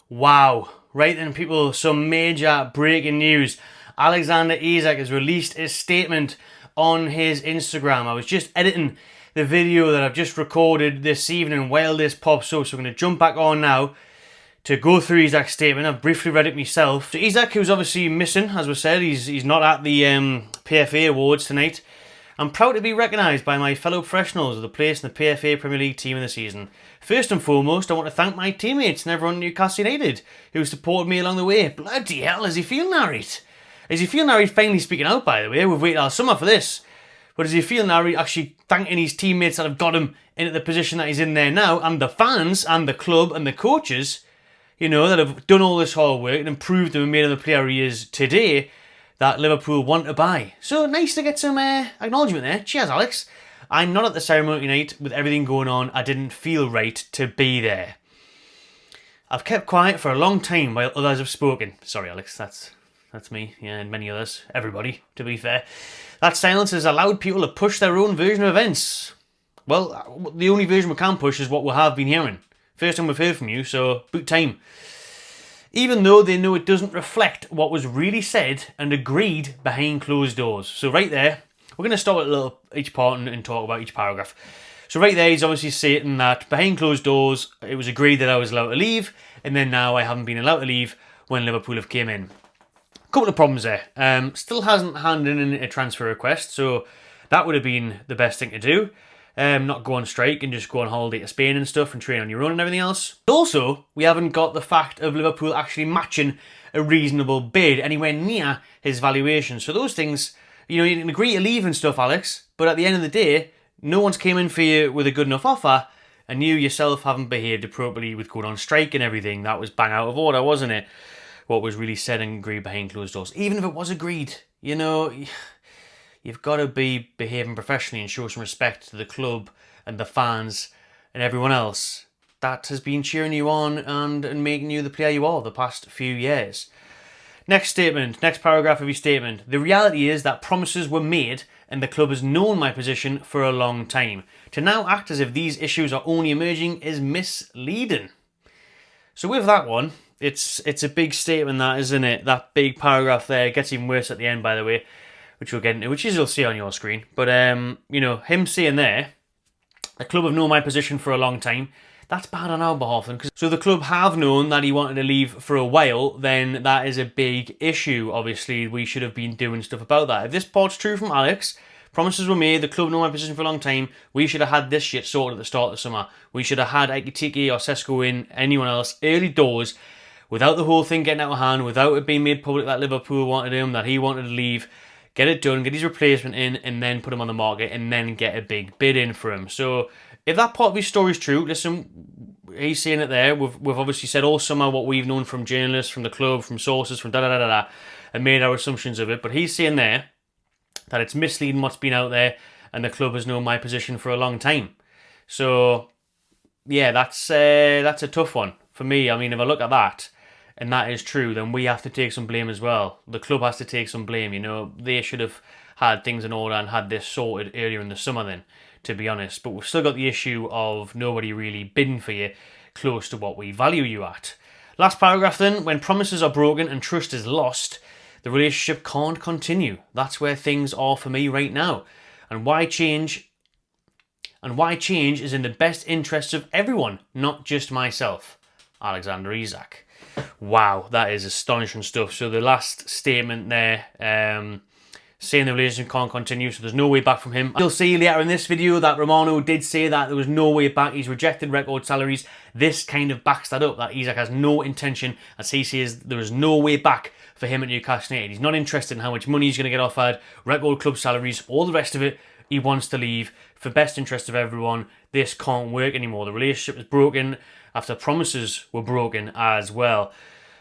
Wow. Right then, people, some major breaking news. Alexander Isak has released a statement on his Instagram. I was just editing the video that I've just recorded this evening while this pops up, so I'm going to jump back on now to go through Isak's statement. I've briefly read it myself. So Isak, who's obviously missing, as we said, he's not at the PFA Awards tonight. I'm proud to be recognised by my fellow professionals of the place in the PFA Premier League team of the season. First and foremost, I want to thank my teammates and everyone at Newcastle United who supported me along the way. Bloody hell, is he feeling narried? Is he feeling narried finally speaking out, by the way? We've waited all summer for this. But is he feeling narried actually thanking his teammates that have got him into the position that he's in there now, and the fans and the club and the coaches, you know, that have done all this hard work and improved him and made him the player he is today, that Liverpool want to buy. So nice to get some acknowledgement there. Cheers, Alex. I'm not at the ceremony tonight with everything going on. I didn't feel right to be there. I've kept quiet for a long time while others have spoken. Sorry, Alex, that's me, yeah, and many others. Everybody, to be fair. That silence has allowed people to push their own version of events. Well, the only version we can push is what we have been hearing. First time we've heard from you, so boot time. Even though they know it doesn't reflect what was really said and agreed behind closed doors. So right there, we're going to start at each part and talk about each paragraph. So right there, he's obviously stating that behind closed doors, it was agreed that I was allowed to leave, and then now I haven't been allowed to leave when Liverpool have came in. A couple of problems there. Still hasn't handed in a transfer request, so that would have been the best thing to do. Not go on strike and just go on holiday to Spain and stuff and train on your own and everything else. Also, we haven't got the fact of Liverpool actually matching a reasonable bid anywhere near his valuation. So those things, you know, you can agree to leave and stuff, Alex, but at the end of the day, no one's came in for you with a good enough offer, and you yourself haven't behaved appropriately with going on strike and everything. That was bang out of order, wasn't it? What was really said and agreed behind closed doors. Even if it was agreed, you know, you've got to be behaving professionally and show some respect to the club and the fans and everyone else that has been cheering you on and making you the player you are the past few years. Next statement, next paragraph of your statement. The reality is that promises were made and the club has known my position for a long time. To now act as if these issues are only emerging is misleading. So with that one, it's a big statement, that, isn't it? That big paragraph there. It gets even worse at the end, by the way, which we'll get into, which you'll see on your screen. But, you know, him saying there, the club have known my position for a long time, that's bad on our behalf. So the club have known that he wanted to leave for a while, then that is a big issue. Obviously, we should have been doing stuff about that. If this part's true from Alex, promises were made, the club know my position for a long time, we should have had this shit sorted at the start of the summer. We should have had Ekitike or Sesko in, anyone else, early doors, without the whole thing getting out of hand, without it being made public that Liverpool wanted him, that he wanted to leave. Get it done, get his replacement in, and then put him on the market, and then get a big bid in for him. So, if that part of his story is true, listen, he's saying it there. We've obviously said all summer what we've known from journalists, from the club, from sources, from da-da-da-da-da, and made our assumptions of it. But he's saying there that it's misleading what's been out there, and the club has known my position for a long time. So, yeah, that's a tough one for me. I mean, if I look at that, and that is true, then we have to take some blame as well. The club has to take some blame, you know. They should have had things in order and had this sorted earlier in the summer then, to be honest. But we've still got the issue of nobody really bidding for you close to what we value you at. Last paragraph then, when promises are broken and trust is lost, the relationship can't continue. That's where things are for me right now. And why change is in the best interests of everyone, not just myself. Alexander Isak. Wow, that is astonishing stuff. So the last statement there, saying the relationship can't continue, so there's no way back from him. You'll see later in this video that Romano did say that there was no way back. He's rejected record salaries. This kind of backs that up, that Isak has no intention, as he says, there is no way back for him at Newcastle United. He's not interested in how much money he's going to get offered, record club salaries, all the rest of it. He wants to leave for best interest of everyone. This can't work anymore. The relationship is broken after promises were broken as well.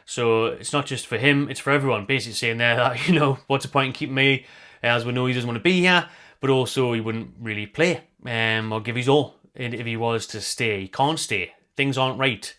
So it's not just for him, it's for everyone. Basically saying there that, you know, what's the point in keeping me, as we know he doesn't want to be here, but also he wouldn't really play or give his all if he was to stay. He can't stay. Things aren't right.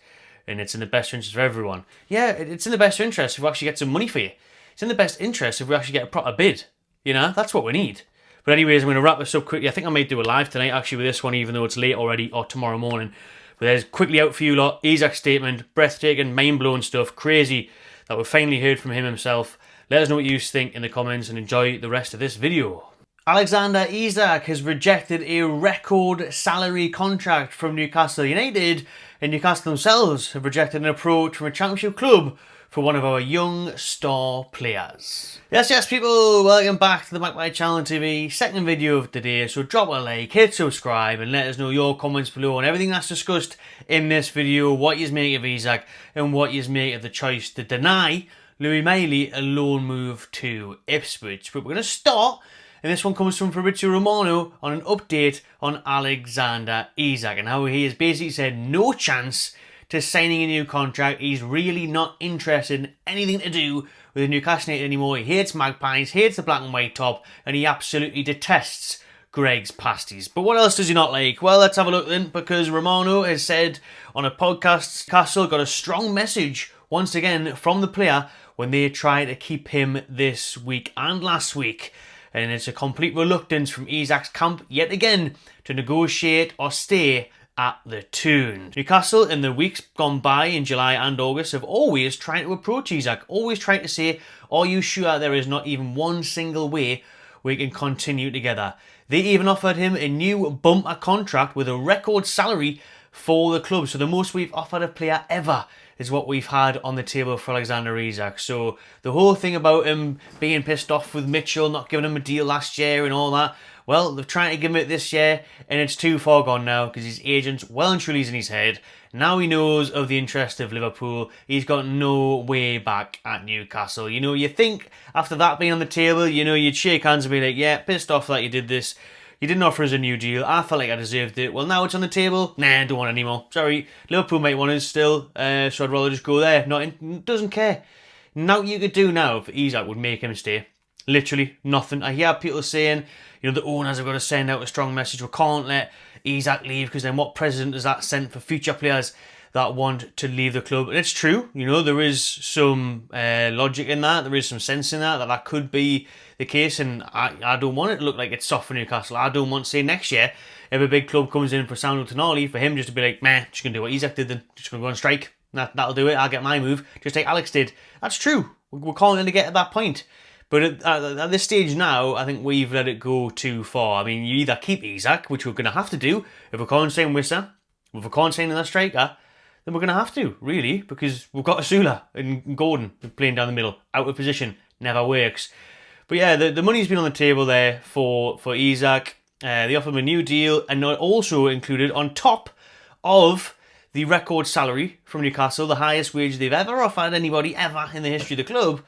And it's in the best interest of everyone. Yeah, it's in the best interest if we actually get some money for you. It's in the best interest if we actually get a proper bid. You know, that's what we need. But anyways, I'm going to wrap this up quickly. I think I might do a live tonight actually with this one, even though it's late already, or tomorrow morning. But there's quickly out for you lot. Isak's statement, breathtaking, mind-blowing stuff, crazy that we've finally heard from him himself. Let us know what you think in the comments and enjoy the rest of this video. Alexander Isak has rejected a record salary contract from Newcastle United, and Newcastle themselves have rejected an approach from a championship club for one of our young star players. Yes, people, welcome back to the Magpie Channel TV, second video of the day. So drop a like, hit subscribe, and let us know your comments below on everything that's discussed in this video, what you make of Isak, and what you make of the choice to deny Louis Miley a loan move to Ipswich. But we're going to start, and this one comes from Fabrizio Romano on an update on Alexander Isak and how he has basically said no chance to signing a new contract. He's really not interested in anything to do with Newcastle United anymore. He hates Magpies, hates the black and white top, and he absolutely detests Greg's pasties. But what else does he not like? Well, let's have a look then, because Romano has said on a podcast, Newcastle got a strong message once again from the player when they try to keep him this week and last week. And it's a complete reluctance from Isak's camp yet again to negotiate or stay at the Toon. Newcastle in the weeks gone by in July and August have always tried to approach Isak, always trying to say, are you sure there is not even one single way we can continue together? They even offered him a new bumper contract with a record salary for the club. So the most we've offered a player ever is what we've had on the table for Alexander Isak. So the whole thing about him being pissed off with Mitchell, not giving him a deal last year and all that, well, they're trying to give him it this year, and it's too far gone now because his agent's well and truly in his head. Now he knows of the interest of Liverpool. He's got no way back at Newcastle. You know, you think after that being on the table, you know, you'd shake hands and be like, yeah, pissed off that you did this. You didn't offer us a new deal. I felt like I deserved it. Well, now it's on the table. Nah, I don't want it anymore. Sorry. Liverpool might want us still, so I'd rather just go there. Doesn't care. Now you could do now if Isak would make him stay. Literally nothing. I hear people saying, you know, the owners have got to send out a strong message. We can't let Isak leave because then what precedent does that send for future players that want to leave the club? And it's true. You know, there is some logic in that. There is some sense in that could be the case. And I don't want it to look like it's soft for Newcastle. I don't want, say, next year, if a big club comes in for Sandro Tonali, for him just to be like, meh, just going to do what Isak did then. Just going to go on strike. That'll do it. I'll get my move. Just like Alex did. That's true. We're calling to get to that point. But at this stage now, I think we've let it go too far. I mean, you either keep Isak, which we're going to have to do, if we can't sign Wissa, if we can't sign another striker, then we're going to have to, really, because we've got Asula and Gordon playing down the middle, out of position, never works. But yeah, the money's been on the table there for Isak. They offered him a new deal, and also included on top of the record salary from Newcastle, the highest wage they've ever offered anybody ever in the history of the club.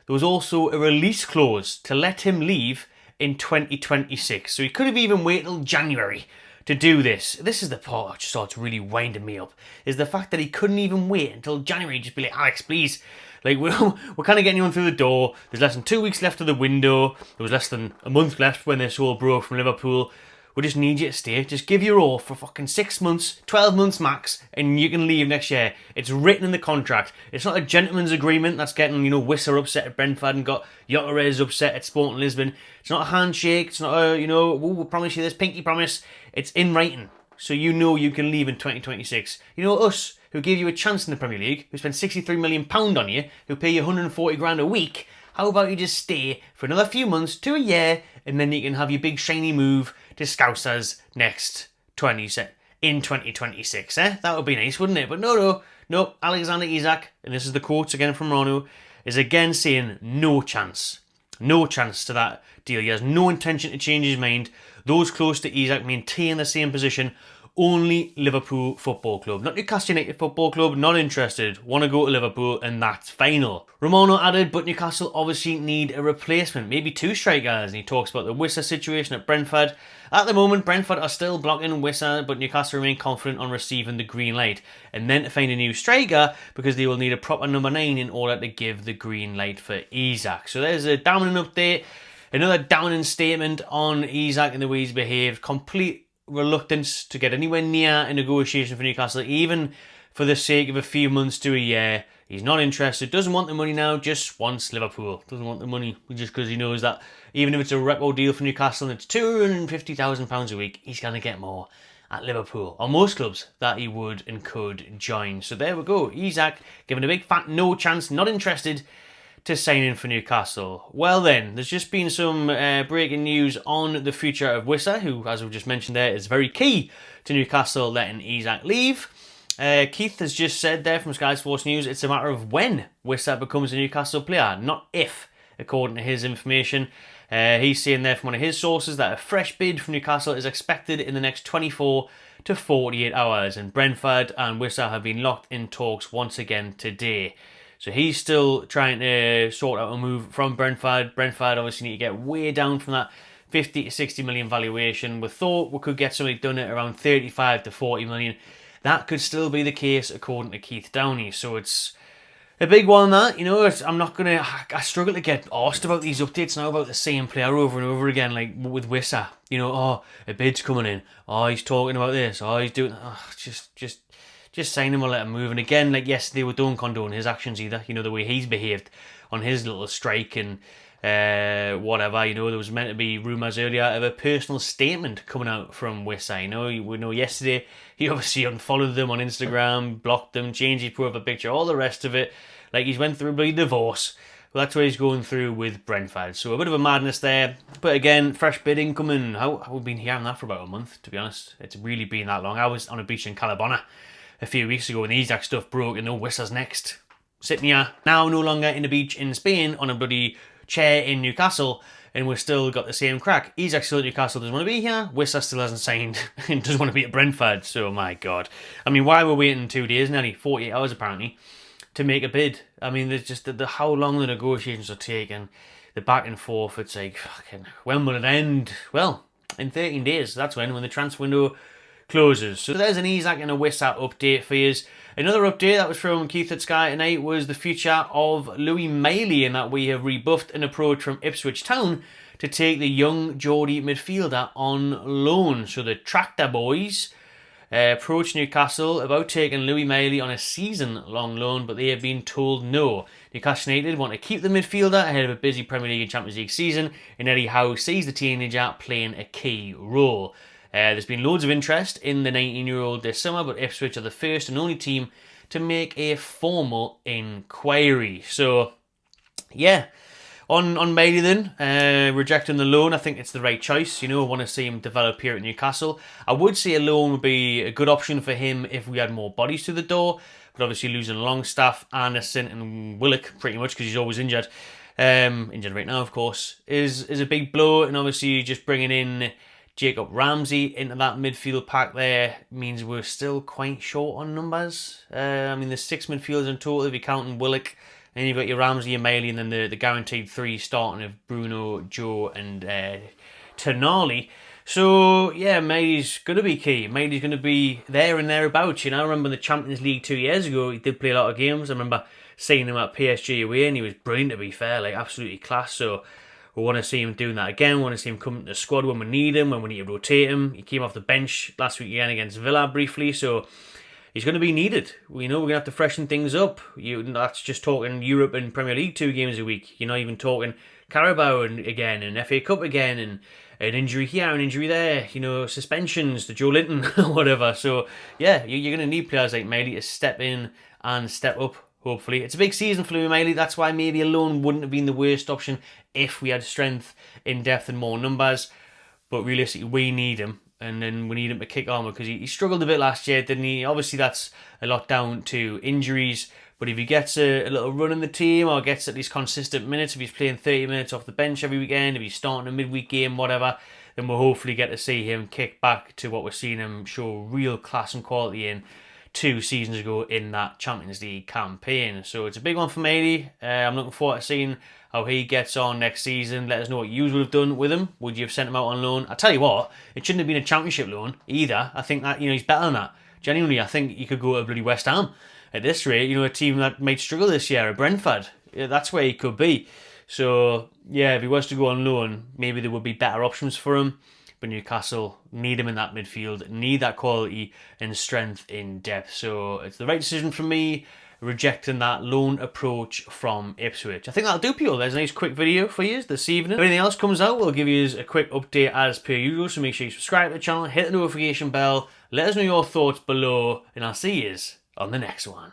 There was also a release clause to let him leave in 2026. So he could have even waited till January to do this. This is the part that just starts really winding me up, is the fact that he couldn't even wait until January. Just be like, Alex, please. Like, we're kind of getting you on through the door. There's less than 2 weeks left of the window. There was less than a month left when this all broke from Liverpool. We just need you to stay. Just give your all for fucking 6 months, 12 months max, and you can leave next year. It's written in the contract. It's not a gentleman's agreement that's getting, you know, Wissa upset at Brentford and got Gyökeres upset at Sporting Lisbon. It's not a handshake. It's not a, you know, we'll promise you this pinky promise. It's in writing. So you know you can leave in 2026. You know, us, who gave you a chance in the Premier League, who spent £63 million on you, who pay you 140 grand a week, how about you just stay for another few months to a year, and then you can have your big shiny move to Scousers next in 2026, eh? That would be nice, wouldn't it? But no. Alexander Isak, and this is the quotes again from Rono, is again saying no chance. No chance to that deal. He has no intention to change his mind. Those close to Isak maintain the same position. Only Liverpool Football Club. Not Newcastle United Football Club, not interested. Want to go to Liverpool, and that's final. Romano added, but Newcastle obviously need a replacement. Maybe 2 strikers. And he talks about the Wissa situation at Brentford. At the moment, Brentford are still blocking Wissa, but Newcastle remain confident on receiving the green light. And then to find a new striker, because they will need a proper number 9 in order to give the green light for Isak. So there's a downing update. Another downing statement on Isak and the way he's behaved. Complete reluctance to get anywhere near a negotiation for Newcastle, even for the sake of a few months to a year. He's not interested, doesn't want the money now, just wants Liverpool. Doesn't want the money just because he knows that even if it's a record deal for Newcastle and it's £250,000 a week, he's going to get more. at Liverpool, or most clubs, that he would and could join. So there we go. Isak given a big fat no chance, not interested to sign in for Newcastle. Well then, there's just been some breaking news on the future of Wissa, who, as we've just mentioned there, is very key to Newcastle letting Isak leave. Keith has just said there from Sky Sports News, it's a matter of when Wissa becomes a Newcastle player, not if, according to his information. He's saying there from one of his sources that a fresh bid from Newcastle is expected in the next 24 to 48 hours, and Brentford and Wissa have been locked in talks once again today. So he's still trying to sort out a move from Brentford. Brentford obviously need to get way down from that 50 to 60 million valuation. We thought we could get something done at around 35 to 40 million. That could still be the case according to Keith Downey. So it's a big one that, you know, I struggle to get asked about these updates now about the same player over and over again, like with Wissa. You know, oh, a bid's coming in. Oh, he's talking about this. Oh, he's doing, just sign him or let him move. And again, like yesterday, we don't condone his actions either. You know, the way he's behaved on his little strike and whatever. You know, there was meant to be rumours earlier of a personal statement coming out from Wissa. You know, we know yesterday he obviously unfollowed them on Instagram, blocked them, changed his profile picture, all the rest of it. Like he's went through a bloody divorce. Well, that's what he's going through with Brentford. So a bit of a madness there. But again, fresh bid incoming. How we've been hearing that for about a month, to be honest. It's really been that long. I was on a beach in Calabona a few weeks ago when the Isak stuff broke and no Wissa's next. Sitting here, now no longer in the beach in Spain on a bloody chair in Newcastle, and we've still got the same crack. Isak still at Newcastle, doesn't want to be here. Wissa still hasn't signed and doesn't want to be at Brentford. So, my God. I mean, why were we waiting 2 days, nearly 48 hours apparently, to make a bid? I mean, there's just how long the negotiations are taking, the back and forth. It's like, fucking, when will it end? Well, in 13 days. That's when the transfer window closes. So there's an Isak and a Wissa update for you. Another update that was from Keith at Sky tonight was the future of Louis Mailey, and that we have rebuffed an approach from Ipswich Town to take the young Geordie midfielder on loan. So the Tractor Boys approached Newcastle about taking Louis Mailey on a season-long loan, but they have been told no. Newcastle United want to keep the midfielder ahead of a busy Premier League and Champions League season, and Eddie Howe sees the teenager playing a key role. There's been loads of interest in the 19-year-old this summer, but Ipswich are the first and only team to make a formal inquiry. So, yeah, on Mailey then, rejecting the loan, I think it's the right choice. You know, I want to see him develop here at Newcastle. I would say a loan would be a good option for him if we had more bodies to the door, but obviously losing Longstaff, Anderson and Willock pretty much because he's always injured. Injured right now, of course, is a big blow, and obviously just bringing in Jacob Ramsey into that midfield pack there means we're still quite short on numbers. I mean, there's 6 midfielders in total if you're counting Willock. And you've got your Ramsey and Mailey, and then the guaranteed 3 starting of Bruno, Joe and Tonali. So, yeah, Mailey's going to be key. Mailey's going to be there and thereabouts. You know, I remember in the Champions League 2 years ago, he did play a lot of games. I remember seeing him at PSG away, and he was brilliant, to be fair, like absolutely class. So we want to see him doing that again. We want to see him come to the squad when we need him, when we need to rotate him. He came off the bench last week again against Villa briefly, so he's going to be needed. We know we're going to have to freshen things up. That's just talking Europe and Premier League 2 games a week. You're not even talking Carabao again and FA Cup again and an injury here, an injury there. You know, suspensions to Joe Linton or whatever. So, yeah, you're going to need players like Mailey to step in and step up. Hopefully. It's a big season for Louis Mailey. That's why maybe a loan wouldn't have been the worst option if we had strength in depth and more numbers. But realistically, we need him. And then we need him to kick on because he struggled a bit last year, didn't he? Obviously, that's a lot down to injuries. But if he gets a little run in the team or gets at least consistent minutes, if he's playing 30 minutes off the bench every weekend, if he's starting a midweek game, whatever, then we'll hopefully get to see him kick back to what we're seeing him show real class and quality in 2 seasons ago in that Champions League campaign. So it's a big one for Mailey. I'm looking forward to seeing how he gets on next season. Let us know what you would have done with him. Would you have sent him out on loan? I tell you what, it shouldn't have been a Championship loan either. I think that, he's better than that. Genuinely, I think he could go to bloody West Ham at this rate. A team that might struggle this year at Brentford. That's where he could be. So, yeah, if he was to go on loan, maybe there would be better options for him. But Newcastle need him in that midfield, need that quality and strength in depth. So it's the right decision for me, rejecting that loan approach from Ipswich. I think that'll do, people. There's a nice quick video for you this evening. If anything else comes out, we'll give you a quick update as per usual. So make sure you subscribe to the channel, hit the notification bell, Let us know your thoughts below, and I'll see you on the next one.